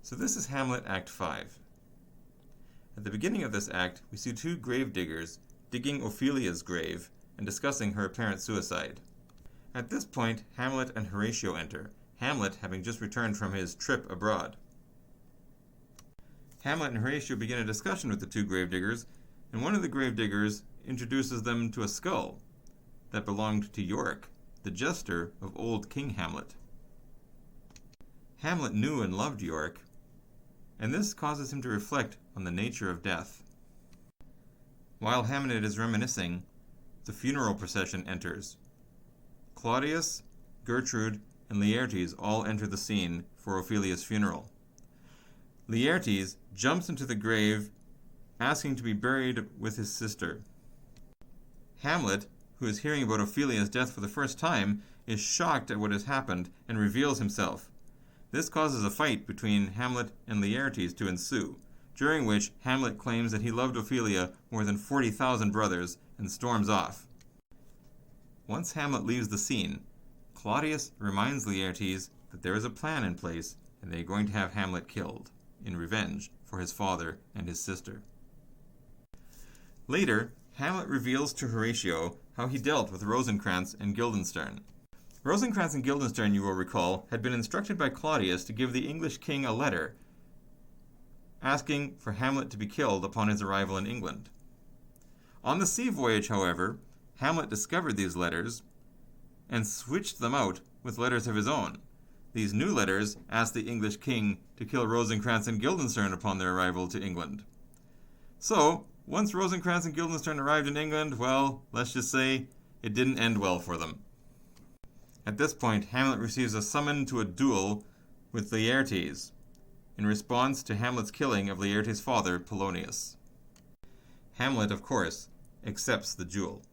So this is Hamlet Act V. At the beginning of this act, we see two grave diggers digging Ophelia's grave and discussing her apparent suicide. At this point, Hamlet and Horatio enter, Hamlet having just returned from his trip abroad. Hamlet and Horatio begin a discussion with the two gravediggers, and one of the gravediggers introduces them to a skull that belonged to Yorick, the jester of old King Hamlet. Hamlet knew and loved Yorick, and this causes him to reflect on the nature of death. While Hamlet is reminiscing, the funeral procession enters. Claudius, Gertrude, and Laertes all enter the scene for Ophelia's funeral. Laertes jumps into the grave, asking to be buried with his sister. Hamlet, who is hearing about Ophelia's death for the first time, is shocked at what has happened and reveals himself. This causes a fight between Hamlet and Laertes to ensue, during which Hamlet claims that he loved Ophelia more than 40,000 brothers and storms off. Once Hamlet leaves the scene, Claudius reminds Laertes that there is a plan in place and they are going to have Hamlet killed, in revenge for his father and his sister. Later, Hamlet reveals to Horatio how he dealt with Rosencrantz and Guildenstern. Rosencrantz and Guildenstern, you will recall, had been instructed by Claudius to give the English king a letter asking for Hamlet to be killed upon his arrival in England. On the sea voyage, however, Hamlet discovered these letters and switched them out with letters of his own. These new letters asked the English king to kill Rosencrantz and Guildenstern upon their arrival to England. So, once Rosencrantz and Guildenstern arrived in England, well, let's just say it didn't end well for them. At this point, Hamlet receives a summon to a duel with Laertes in response to Hamlet's killing of Laertes' father, Polonius. Hamlet, of course, accepts the duel.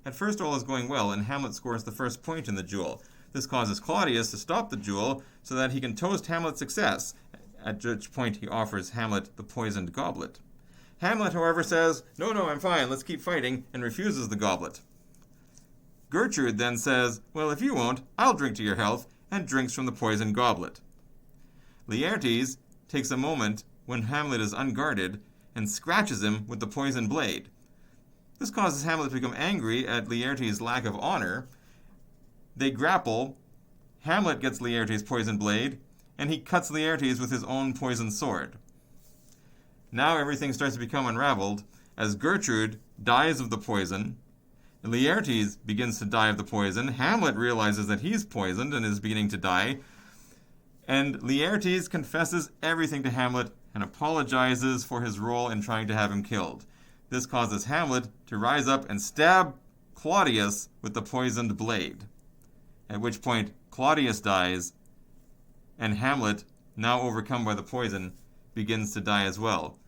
At first all is going well, and Hamlet scores the first point in the duel. This causes Claudius to stop the duel so that he can toast Hamlet's success, at which point he offers Hamlet the poisoned goblet. Hamlet, however, says, "No, I'm fine, let's keep fighting," and refuses the goblet. Gertrude then says, "Well, if you won't, I'll drink to your health," and drinks from the poisoned goblet. Laertes takes a moment when Hamlet is unguarded and scratches him with the poisoned blade. This causes Hamlet to become angry at Laertes' lack of honor. They grapple. Hamlet gets Laertes' poisoned blade, and he cuts Laertes with his own poisoned sword. Now everything starts to become unraveled as Gertrude dies of the poison. Laertes begins to die of the poison. Hamlet realizes that he's poisoned and is beginning to die. And Laertes confesses everything to Hamlet and apologizes for his role in trying to have him killed. This causes Hamlet to rise up and stab Claudius with the poisoned blade, at which point Claudius dies, and Hamlet, now overcome by the poison, begins to die as well.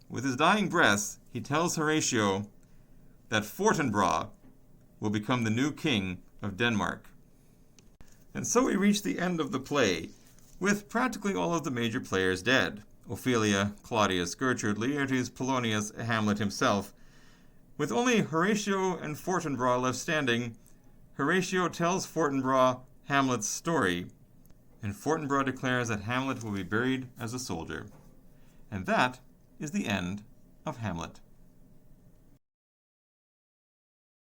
With his dying breaths, he tells Horatio that Fortinbras will become the new king of Denmark. And so we reach the end of the play, with practically all of the major players dead. Ophelia, Claudius, Gertrude, Laertes, Polonius, Hamlet himself. With only Horatio and Fortinbras left standing, Horatio tells Fortinbras Hamlet's story, and Fortinbras declares that Hamlet will be buried as a soldier. And that is the end of Hamlet.